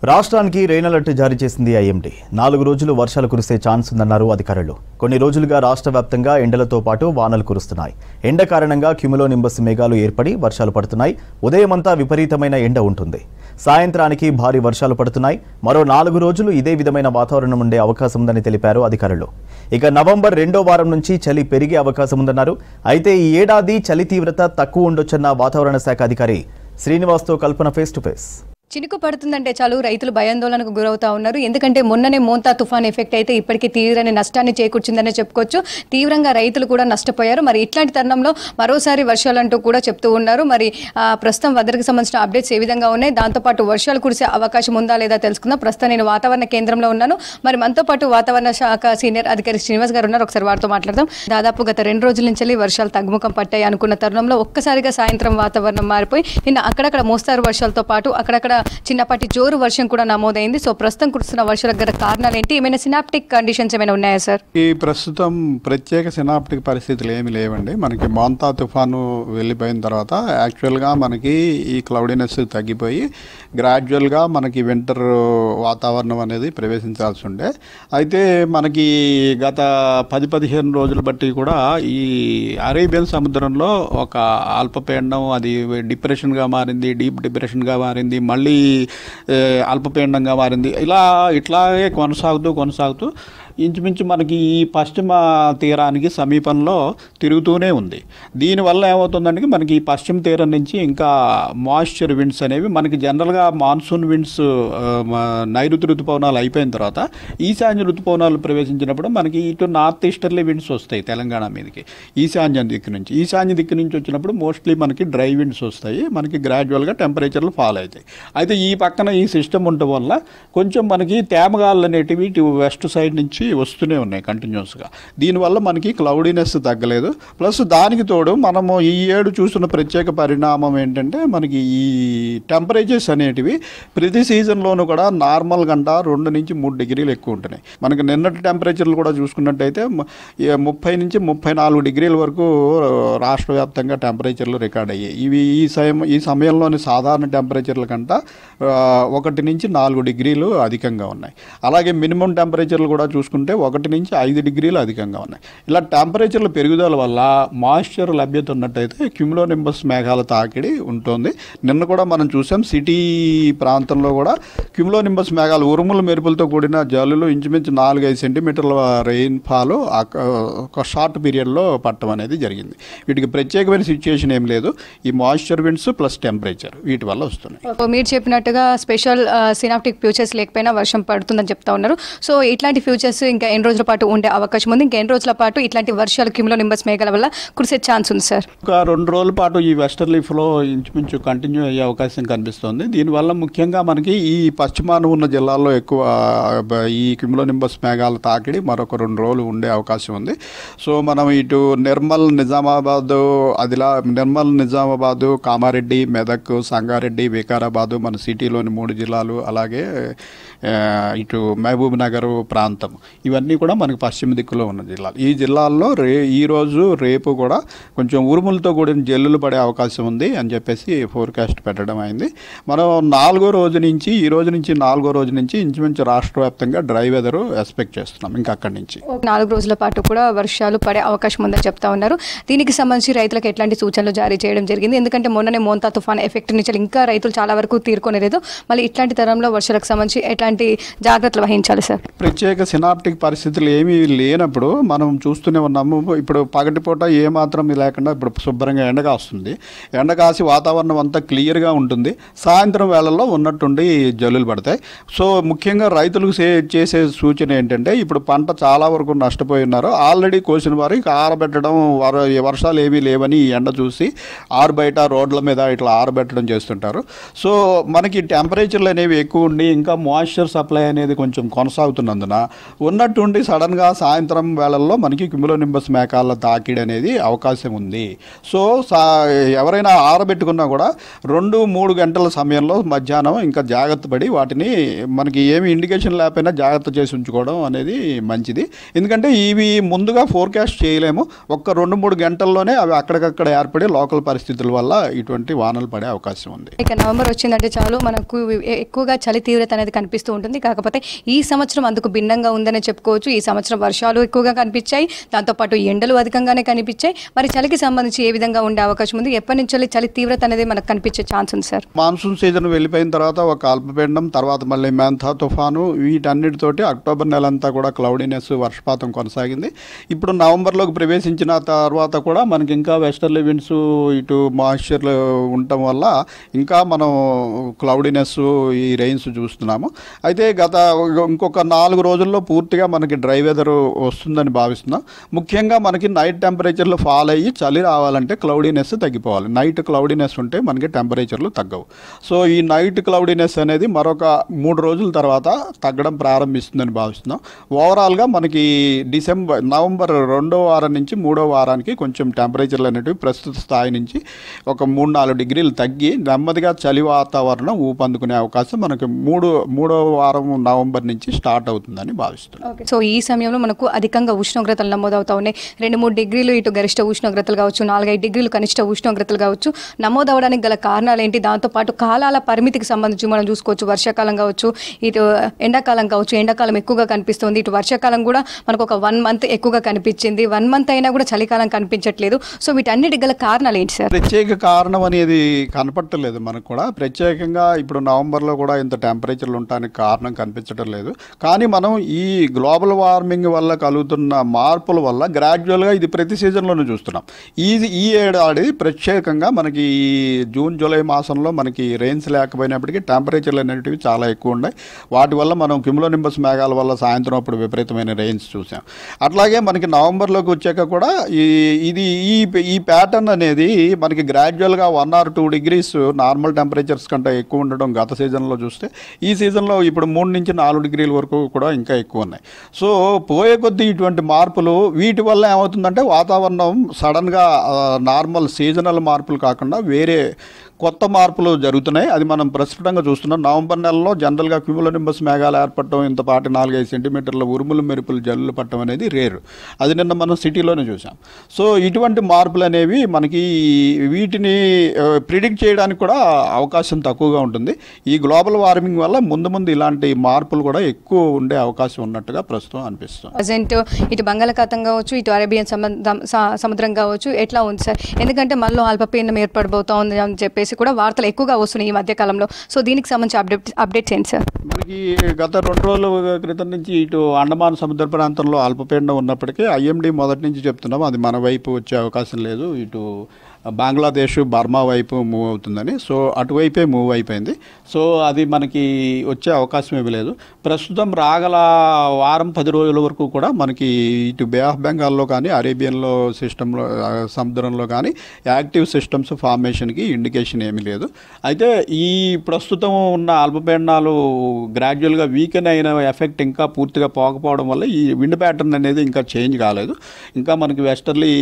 రాష్ట్రానికి rain alert జారీ చేసింది ఐఎండీ. 4 రోజులు వర్షాలు కురిసే ఛాన్స్ ఉందన్నారు అధికారులు. కొన్ని రోజులుగా రాష్ట్ర వ్యాప్తంగా ఎండలతో పాటు వానలు కురుస్తున్నాయి. ఎండ కారణంగా క్యుములోనింబస్ మేఘాలు ఏర్పడి వర్షాలు పడుతున్నాయి. ఉదయమంతా విపరీతమైన ఎండ ఉంటుంది. సాయంత్రానికి భారీ వర్షాలు పడుతున్నాయి. మరో 4 రోజులు ఇదే విధమైన వాతావరణం ఉండే అవకాశం ఉందని తెలిపారు అధికారులు. ఇక నవంబర్ 2వ వారం నుంచి చలి పెరిగే అవకాశం ఉందన్నారు. అయితే ఈ ఏడాది చలి తీవ్రత తక్కువ ఉండొచ్చన్న వాతావరణ శాఖ అధికారి శ్రీనివాస్తో కల్పన ఫేస్ టు ఫేస్. చినుకు పడుతుందంటే చాలు రైతులు భయాందోళనకు గురవుతా ఉన్నారు. ఎందుకంటే మొన్ననే మోంతా తుఫాన్ ఎఫెక్ట్ అయితే ఇప్పటికీ తీవ్రమైన నష్టాన్ని చేకూర్చిందనే చెప్పుకోవచ్చు. తీవ్రంగా రైతులు కూడా నష్టపోయారు. మరి ఇట్లాంటి తరుణంలో మరోసారి వర్షాలంటూ కూడా చెప్తూ ఉన్నారు. మరి ప్రస్తుతం వెదర్కి సంబంధించిన అప్డేట్స్ ఏ విధంగా ఉన్నాయి, దాంతోపాటు వర్షాలు కురిసే అవకాశం ఉందా లేదా తెలుసుకుందాం. ప్రస్తుతం నేను వాతావరణ కేంద్రంలో ఉన్నాను. మరి మనతో పాటు వాతావరణ శాఖ సీనియర్ అధికారి శ్రీనివాస్ గారు ఉన్నారు. ఒకసారి వారితో మాట్లాడదాం. దాదాపు గత 2 రోజుల నుంచి వర్షాలు తగ్గుముఖం పట్టాయి అనుకున్న తరుణంలో ఒక్కసారిగా సాయంత్రం వాతావరణం మారిపోయి నిన్న అక్కడక్కడ మోస్తారు వర్షాలతో పాటు అక్కడక్కడ చిన్నపాటి జోరు వర్షం కూడా నమోదైంది. సో ప్రస్తుతం కురుస్తున్న వర్షాలకు గల కారణాలు ఏంటి? ఏమైనా సినాప్టిక్ కండిషన్స్ ఏమైనా ఉన్నాయా సార్? ఈ ప్రస్తుతం ప్రత్యేక సినాప్టిక్ పరిస్థితులు ఏమి లేవండి. మనకి మోంతా తుఫాను వెళ్ళిపోయిన తర్వాత యాక్చువల్గా మనకి ఈ క్లౌడీనెస్ తగ్గిపోయి గ్రాడ్యువల్గా మనకి వింటర్ వాతావరణం అనేది ప్రవేశించాల్సి ఉండే. అయితే మనకి గత 10-15 రోజులు బట్టి కూడా ఈ అరేబియన్ సముద్రంలో ఒక అల్పపీడనం అది డిప్రెషన్గా మారింది, డీప్ డిప్రెషన్గా మారింది, మళ్ళీ అల్పపీడనంగా మారింది. ఇట్లాగే కొనసాగుతూ ఇంచుమించు మనకి ఈ పశ్చిమ తీరానికి సమీపంలో తిరుగుతూనే ఉంది. దీనివల్ల ఏమవుతుందంటే మనకి ఈ పశ్చిమ తీరం నుంచి ఇంకా మాయిశ్చర్ విండ్స్ అనేవి మనకి జనరల్గా మాన్సూన్ విండ్స్ నైరుతి ఋతుపవనాలు అయిపోయిన తర్వాత ఈశాన్య ఋతుపవనాలు ప్రవేశించినప్పుడు మనకి ఇటు నార్త్ ఈస్టర్లీ విండ్స్ వస్తాయి తెలంగాణ మీదకి. ఈశాన్య దిక్కు నుంచి వచ్చినప్పుడు మోస్ట్లీ మనకి డ్రై విండ్స్ వస్తాయి. మనకి గ్రాడ్యువల్గా టెంపరేచర్లు ఫాల్ అవుతాయి. అయితే ఈ పక్కన ఈ సిస్టమ్ ఉండటం వల్ల కొంచెం మనకి తేమగాళ్ళు అనేటివి ఇటు వెస్ట్ సైడ్ నుంచి వస్తూనే ఉన్నాయి కంటిన్యూస్గా. దీనివల్ల మనకి క్లౌడీనెస్ తగ్గలేదు. ప్లస్ దానికి తోడు మనము ఈ ఏడు చూస్తున్న ప్రత్యేక పరిణామం ఏంటంటే మనకి ఈ టెంపరేచర్స్ అనేటివి ప్రతి సీజన్లోనూ కూడా నార్మల్ కంటే 2 నుంచి 3 డిగ్రీలు ఎక్కువ ఉంటున్నాయి. మనకి నిన్నటి టెంపరేచర్లు కూడా చూసుకున్నట్టయితే 30 నుంచి 34 డిగ్రీల వరకు రాష్ట్ర వ్యాప్తంగా టెంపరేచర్లు రికార్డ్ అయ్యాయి. ఇవి ఈ సమయంలోని సాధారణ టెంపరేచర్ల కంటే 1 నుంచి 4 డిగ్రీలు అధికంగా ఉన్నాయి. అలాగే మినిమం టెంపరేచర్లు కూడా చూసుకుంటే 1 నుంచి 5 డిగ్రీలు అధికంగా ఉన్నాయి. ఇలా టెంపరేచర్ల పెరుగుదల వల్ల మాయిశ్చర్ లభ్యత ఉన్నట్టయితే క్యుములోనింబస్ మేఘాల తాకిడి ఉంటుంది. నిన్న కూడా మనం చూసాం సిటీ ప్రాంతంలో కూడా క్యుములోనింబస్ మేఘాలు ఉరుముల మెరుపులతో కూడిన జల్లులు ఇంచుమించు 4-5 సెంటీమీటర్ల రెయిన్ఫాల్ ఒక షార్ట్ పీరియడ్లో పట్టడం అనేది జరిగింది. వీటికి ప్రత్యేకమైన సిచ్యుయేషన్ ఏం లేదు. ఈ మాయిశ్చర్ విండ్స్ ప్లస్ టెంపరేచర్ వీటి వల్ల వస్తున్నాయి. మీరు చెప్పినట్టుగా స్పెషల్ సినాప్టిక్ ఫ్యూచర్స్ లేకపోయినా వర్షం పడుతుందని చెప్తా ఉన్నారు. సో ఇట్లాంటి ఫ్యూచర్స్ ఇంకా ఎన్ని రోజుల పాటు ఉండే అవకాశం ఉంది? ఇంకా ఎన్ని రోజుల పాటు ఇట్లాంటి వర్షాలు క్యుములోనింబస్ మేఘాల వల్ల కురిసే ఛాన్స్ ఉంది సార్? ఒక 2 రోజుల పాటు ఈ వెస్టర్లీ ఫ్లో ఇంచుమించు కంటిన్యూ అయ్యే అవకాశం కనిపిస్తుంది. దీనివల్ల ముఖ్యంగా మనకి ఈ పశ్చిమాన ఉన్న జిల్లాల్లో ఎక్కువ ఈ క్యుములోనింబస్ మేఘాల తాకిడి మరొక 2 రోజులు ఉండే అవకాశం ఉంది. సో మనం ఇటు నిర్మల్, నిజామాబాదు, కామారెడ్డి, మెదక్, సంగారెడ్డి, వికారాబాదు మన సిటీలోని 3 జిల్లాలు, అలాగే ఇటు మహబూబ్ నగర్ ప్రాంతం, ఇవన్నీ కూడా మనకి పశ్చిమ దిక్కులో ఉన్న జిల్లాలు. ఈ జిల్లాల్లో ఈరోజు రేపు కూడా కొంచెం ఉరుములతో కూడిన జల్లులు పడే అవకాశం ఉంది అని చెప్పేసి ఫోర్కాస్ట్ పెట్టడం అయింది. మనం ఈ రోజు నుంచి 4వ రోజు నుంచి ఇంచుమించు రాష్ట్ర వ్యాప్తంగా డ్రై వెదర్ ఎక్స్పెక్ట్ చేస్తున్నాం. ఇంకా అక్కడి నుంచి 4 రోజుల పాటు కూడా వర్షాలు పడే అవకాశం ఉందని చెప్తా ఉన్నారు. దీనికి సంబంధించి రైతులకు ఎట్లాంటి సూచనలు జారీ చేయడం జరిగింది? ఎందుకంటే మొన్ననే మోంతా తుఫాన్ ఎఫెక్ట్ నుంచి ఇంకా రైతులు చాలా వరకు తీరుకోలేదు. మళ్ళీ ఇట్లాంటి తరంలో వర్షాలకు సంబంధించి ఎట్లాంటి జాగ్రత్తలు వహించాలి సార్? ప్రత్యేక సినాప్టిక్ పరిస్థితులు ఏమీ లేనప్పుడు మనం చూస్తూనే ఉన్నాము. ఇప్పుడు పగటిపూట ఏమాత్రం లేకుండా ఇప్పుడు శుభ్రంగా ఎండ కాస్తుంది. ఎండ కాసి వాతావరణం అంతా క్లియర్గా ఉంటుంది. సాయంత్రం వేళల్లో ఉన్నట్టుండి జల్లులు పడతాయి. సో ముఖ్యంగా రైతులకు చేసే సూచన ఏంటంటే ఇప్పుడు పంట చాలా వరకు నష్టపోయి ఉన్నారు. ఆల్రెడీ కోసిన వారు ఇక ఆరబెట్టడం, వర్షాలు ఏమీ లేవని ఎండ చూసి బయట రోడ్ల మీద ఇట్లా ఆరబెట్టడం చేస్తుంటారు. సో మనకి టెంపరేచర్లు అనేవి ఎక్కువ ఉండి ఇంకా మాయిశ్చర్ సప్లై అనేది కొంచెం కొనసాగుతున్నందున ఉన్నట్టుండి సడన్గా సాయంత్రం వేళల్లో మనకి క్యుములోనింబస్ మేఘాల తాకిడి అనేది అవకాశం ఉంది. సో ఎవరైనా ఆరబెట్టుకున్నా కూడా 2-3 గంటల సమయంలో మధ్యాహ్నం ఇంకా జాగ్రత్త పడి వాటిని మనకి ఏమి ఇండికేషన్ లేకపోయినా జాగ్రత్త చేసి ఉంచుకోవడం అనేది మంచిది. ఎందుకంటే ఇవి ముందుగా ఫోర్కాస్ట్ చేయలేము. ఒక్క 2-3 గంటల్లోనే అవి అక్కడికక్కడ ఏర్పడి లోకల్ పరిస్థితుల వల్ల ఇటువంటి వానలు పడే అవకాశం ఉంది. ఇక నవంబర్ వచ్చిందంటే చాలు మనకు ఎక్కువగా చలి తీవ్రత అనేది కనిపిస్తూ ఉంటుంది. కాకపోతే ఈ సంవత్సరం అందుకు భిన్నంగా ఉందనే చెప్పుకోవచ్చు. ఈ సంవత్సరం వర్షాలు ఎక్కువగా కనిపించాయి, దాంతోపాటు ఎండలు అధికంగానే కనిపించాయి. మరి చలికి సంబంధించి ఏ విధంగా ఉండే అవకాశం ఉంది? ఎప్పటి నుంచి చలి తీవ్రత అనేది మనకు కనిపించే ఛాన్స్ ఉంది సార్? మాన్సూన్ సీజన్ వెళ్ళిపోయిన తర్వాత ఒక అల్పపీడనం, తర్వాత మళ్ళీ మెంథా తుఫాను, వీటన్నిటితోటి అక్టోబర్ నెలంతా కూడా క్లౌడీనెస్, వర్షపాతం కొనసాగింది. ఇప్పుడు నవంబర్లోకి ప్రవేశించిన తర్వాత కూడా మనకి ఇంకా వెస్టర్లీ విండ్స్, ఇటు మాయిశ్చర్లు ఉండటం వల్ల ఇంకా మనం క్లౌడీనెస్, ఈ రెయిన్స్ చూస్తున్నాము. అయితే ఇంకొక 4 రోజుల్లో పూర్తిగా మనకి డ్రై వెదర్ వస్తుందని భావిస్తున్నాం. ముఖ్యంగా మనకి నైట్ టెంపరేచర్లు ఫాల్ అయ్యి చలి రావాలంటే క్లౌడీనెస్ తగ్గిపోవాలి. నైట్ క్లౌడీనెస్ ఉంటే మనకి టెంపరేచర్లు తగ్గవు. సో ఈ నైట్ క్లౌడీనెస్ అనేది మరొక 3 రోజుల తర్వాత తగ్గడం ప్రారంభిస్తుందని భావిస్తున్నాం. ఓవరాల్గా మనకి నవంబర్ 2వ వారం నుంచి 3వ వారానికి కొంచెం టెంపరేచర్లు అనేటివి ప్రస్తుత స్థాయి నుంచి ఒక 3-4 డిగ్రీలు తగ్గి నెమ్మదిగా చలి వాతావరణం ఊపందుకునే అవకాశం మనకి 3వ వారం నవంబర్ నుంచి స్టార్ట్ అవుతుందని భావిస్తున్నాం. సో ఈ సమయంలో మనకు అధికంగా ఉష్ణోగ్రతలు నమోదవుతా ఉన్నాయి. 2-3 డిగ్రీలు ఇటు గరిష్ట ఉష్ణోగ్రతలు కావచ్చు, 4-5 డిగ్రీలు కనిష్ట ఉష్ణోగ్రతలు కావచ్చు. నమోదవడానికి గల కారణాలు ఏంటి? దాంతోపాటు కాలాల పరిమితికి సంబంధించి మనం చూసుకోవచ్చు. వర్షాకాలం కావచ్చు, ఇటు ఎండాకాలం కావచ్చు. ఎండాకాలం ఎక్కువగా కనిపిస్తుంది, ఇటు వర్షాకాలం కూడా మనకు ఒక 1 మంత్ ఎక్కువగా కనిపించింది. 1 మంత్ అయినా కూడా చలికాలం కనిపించట్లేదు. సో వీటన్నిటికి గల కారణాలు ఏంటి సార్? ప్రత్యేక కారణం అనేది కనపడలేదు మనకు కూడా. ప్రత్యేకంగా ఇప్పుడు నవంబర్లో కూడా ఇంత టెంపరేచర్లు ఉండడానికి కారణం కనిపించడం లేదు. కానీ మనం ఈ గ్లోబల్ వార్మింగ్ వల్ల కలుగుతున్న మార్పుల వల్ల గ్రాడ్యువల్గా ఇది ప్రతి సీజన్లోనూ చూస్తున్నాం. ఈ ఏడాది ప్రత్యేకంగా మనకి ఈ జూన్ జూలై మాసంలో మనకి రెయిన్స్ లేకపోయినప్పటికీ టెంపరేచర్లు అనేటివి చాలా ఎక్కువ ఉన్నాయి. వాటి వల్ల మనం క్యుములోనింబస్ మేఘాల వల్ల సాయంత్రం అప్పుడు విపరీతమైన రెయిన్స్ చూసాం. అట్లాగే మనకి నవంబర్లోకి వచ్చాక కూడా ఈ ప్యాటర్న్ అనేది మనకి గ్రాడ్యువల్గా 1 or 2 degrees నార్మల్ టెంపరేచర్స్ కంటే ఎక్కువ ఉండడం గత సీజన్లో చూస్తే ఈ సీజన్లో ఇప్పుడు 3 నుంచి 4 డిగ్రీల వరకు కూడా ఇంకా ఎక్కువ ఉన్నాయి. సో పోయే కొద్దీ ఇటువంటి మార్పులు వీటి వల్ల ఏమవుతుందంటే వాతావరణం సడన్గా నార్మల్ సీజనల్ మార్పులు కాకుండా వేరే కొత్త మార్పులు జరుగుతున్నాయి. అది మనం ప్రస్ఫుటంగా చూస్తున్నాం. నవంబర్ నెలలో జనరల్గా క్యుములోనింబస్ మేఘాలు ఏర్పడటం, ఇంతపాటి 4-5 సెంటీమీటర్ల ఉరుములు మెరుపులు జల్లులు పట్టడం అనేది రేరు. అది నిన్న మనం సిటీలోనే చూసాం. సో ఇటువంటి మార్పులు అనేవి మనకి వీటిని ప్రిడిక్ట్ చేయడానికి కూడా అవకాశం తక్కువగా ఉంటుంది. ఈ గ్లోబల్ వార్మింగ్ వల్ల ముందు ఇలాంటి మార్పులు కూడా ఎక్కువ ఉండే అవకాశం ఉన్నట్టుగా ప్రస్తుతం అనిపిస్తుంది. ప్రజెంట్ ఇటు బంగాళాఖాతం కావచ్చు, ఇటు అరేబియన్ సముద్రం కావచ్చు, ఎట్లా ఉంది సార్? ఎందుకంటే మనలో అల్పపీడనం ఏర్పడబోతోంది అని చెప్పేసి కూడా వార్తలు ఎక్కువగా వస్తున్నాయి ఈ మధ్య కాలంలో. సో దీనికి సంబంధించి అప్డేట్స్ ఏంటి సార్? మనకి గత 2 రోజుల క్రితం నుంచి ఇటు అండమాన్ సముద్ర ప్రాంతంలో అల్పపీడనం ఉన్నప్పటికీ ఐఎండీ మొదటి నుంచి చెప్తున్నాం అది మన వైపు వచ్చే అవకాశం లేదు, ఇటు బంగ్లాదేశ్, బర్మా వైపు మూవ్ అవుతుందని. సో అటువైపే మూవ్ అయిపోయింది. సో అది మనకి వచ్చే అవకాశం ఏమీ లేదు. ప్రస్తుతం రాగల వారం 10 రోజుల వరకు కూడా మనకి ఇటు బే ఆఫ్ బెంగాల్లో కానీ అరేబియన్లో సిస్టంలో సముద్రంలో కానీ యాక్టివ్ సిస్టమ్స్ ఫార్మేషన్కి ఇండికేషన్ ఏమీ లేదు. అయితే ఈ ప్రస్తుతం ఉన్న అల్పపీడనాలు గ్రాడ్యువల్గా వీకెన్ అయిన ఎఫెక్ట్ ఇంకా పూర్తిగా పోకపోవడం వల్ల ఈ విండ్ ప్యాటర్న్ అనేది ఇంకా చేంజ్ కాలేదు. ఇంకా మనకి వెస్టర్లీ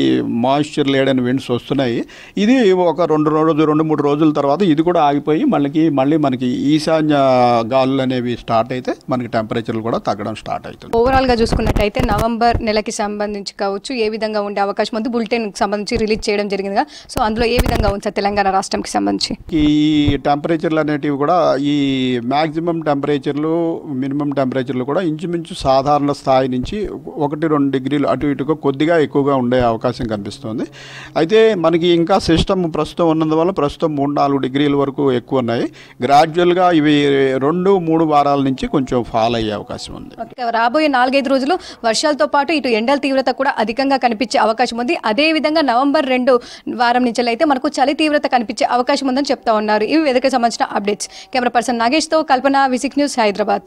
మాయిశ్చర్ లేడని విండ్స్ వస్తున్నాయి. ఇది ఒక 2-3 రోజుల తర్వాత ఇది కూడా ఆగిపోయి మళ్ళీ మనకి ఈశాన్య గాలులు అనేవి స్టార్ట్ అయితే మనకి టెంపరేచర్లు కూడా తగ్గడం స్టార్ట్ అవుతుంది. ఓవరాల్గా చూసుకున్నట్టయితే నవంబర్ నెలకి సంబంధించి కావచ్చు ఏ విధంగా ఉండే అవకాశం ఉంది? బులెటిన్కి సంబంధించి రిలీజ్ చేయడం జరిగిందిగా. సో అందులో ఏ విధంగా ఉంది సార్ తెలంగాణ రాష్ట్రంకి సంబంధించి? ఈ టెంపరేచర్లు అనేటివి కూడా ఈ మ్యాక్సిమం టెంపరేచర్లు, మినిమం టెంపరేచర్లు కూడా ఇంచుమించు సాధారణ స్థాయి నుంచి 1-2 డిగ్రీలు అటు ఇటుగా కొద్దిగా ఎక్కువగా ఉండే అవకాశం కనిపిస్తుంది. అయితే మనకి ఇంకా సిస్టమ్ ప్రస్తుతం ఉన్నందువల్ల ప్రస్తుతం 3-4 డిగ్రీల వరకు ఎక్కువ ఉన్నాయి. గ్రాడ్యువల్గా ఇవి 2-3 వారాల నుంచి కొంచెం ఫాల్ అయ్యే అవకాశం ఉంది. రాబోయే 4-5 రోజులు వర్షాలతో పాటు ఇటు ఎండల తీవ్రత కూడా అధికంగా కనిపించే అవకాశం ఉంది. అదేవిధంగా నవంబర్ 2 వారం నుంచి అయితే మనకు చలి తీవ్రత కనిపించే అవకాశం ఉందని చెప్తా ఉన్నారు. ఇవి వెదర్కి సంబంధించిన అప్డేట్స్. కెమెరా పర్సన్ నాగేష్తో కల్పన, V6 న్యూస్, హైదరాబాద్.